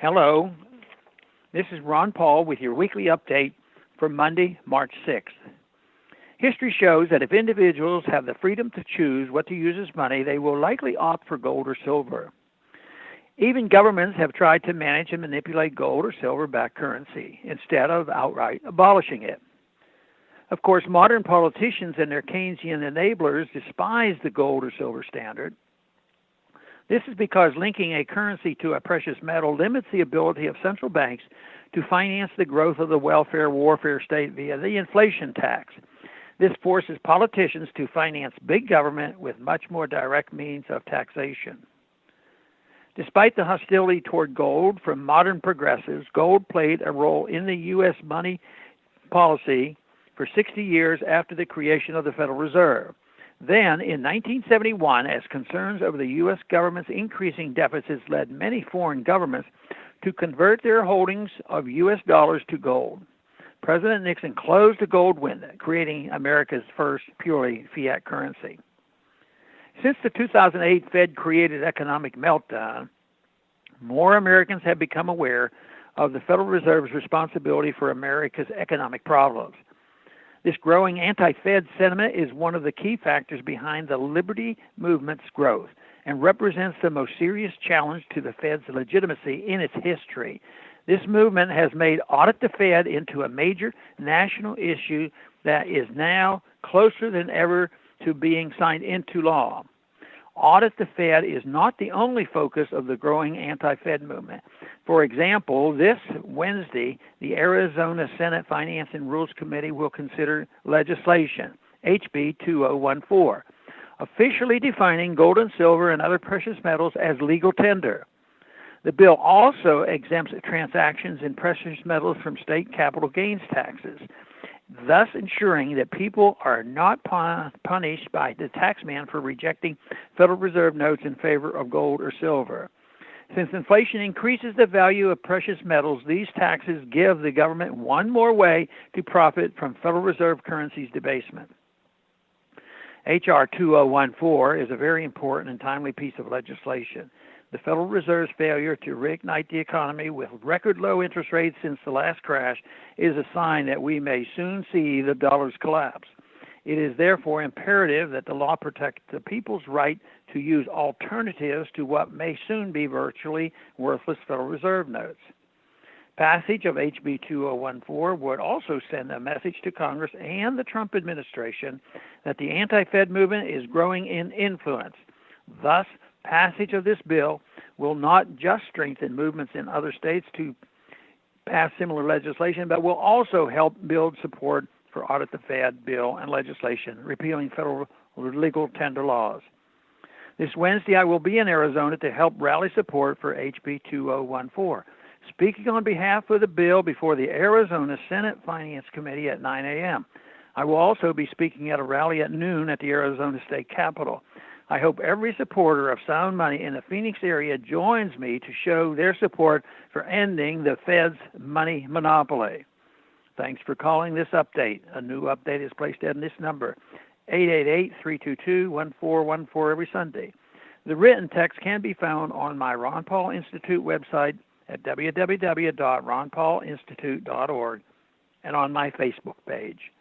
Hello, this is Ron Paul with your weekly update for Monday, March 6th. History shows that if individuals have the freedom to choose what to use as money, they will likely opt for gold or silver. Even governments have tried to manage and manipulate gold or silver-backed currency instead of outright abolishing it. Of course, modern politicians and their Keynesian enablers despise the gold or silver standard. This is because linking a currency to a precious metal limits the ability of central banks to finance the growth of the welfare warfare state via the inflation tax. This forces politicians to finance big government with much more direct means of taxation. Despite the hostility toward gold from modern progressives, gold played a role in the U.S. money policy for 60 years after the creation of the Federal Reserve. Then, in 1971, as concerns over the U.S. government's increasing deficits led many foreign governments to convert their holdings of U.S. dollars to gold, President Nixon closed the gold window, creating America's first purely fiat currency. Since the 2008 Fed created economic meltdown, more Americans have become aware of the Federal Reserve's responsibility for America's economic problems. This growing anti-Fed sentiment is one of the key factors behind the liberty movement's growth and represents the most serious challenge to the Fed's legitimacy in its history. This movement has made Audit the Fed into a major national issue that is now closer than ever to being signed into law. Audit the Fed is not the only focus of the growing anti-Fed movement. For example, this Wednesday, the Arizona Senate Finance and Rules Committee will consider legislation, HB 2014, officially defining gold and silver and other precious metals as legal tender. The bill also exempts transactions in precious metals from state capital gains taxes, thus ensuring that people are not punished by the taxman for rejecting Federal Reserve notes in favor of gold or silver. Since inflation increases the value of precious metals, these taxes give the government one more way to profit from Federal Reserve currency's debasement. H.R. 2014 is a very important and timely piece of legislation. The Federal Reserve's failure to reignite the economy with record low interest rates since the last crash is a sign that we may soon see the dollar's collapse. It is therefore imperative that the law protect the people's right to use alternatives to what may soon be virtually worthless Federal Reserve notes. Passage of HB 2014 would also send a message to Congress and the Trump administration that the anti-Fed movement is growing in influence. Thus, passage of this bill will not just strengthen movements in other states to pass similar legislation, but will also help build support for Audit the Fed bill and legislation repealing federal legal tender laws. This Wednesday, I will be in Arizona to help rally support for HB 2014, speaking on behalf of the bill before the Arizona Senate Finance Committee at 9 a.m. I will also be speaking at a rally at noon at the Arizona State Capitol. I hope every supporter of sound money in the Phoenix area joins me to show their support for ending the Fed's money monopoly. Thanks for calling this update. A new update is placed in this number, 888-322-1414 every Sunday. The written text can be found on my Ron Paul Institute website at www.ronpaulinstitute.org and on my Facebook page.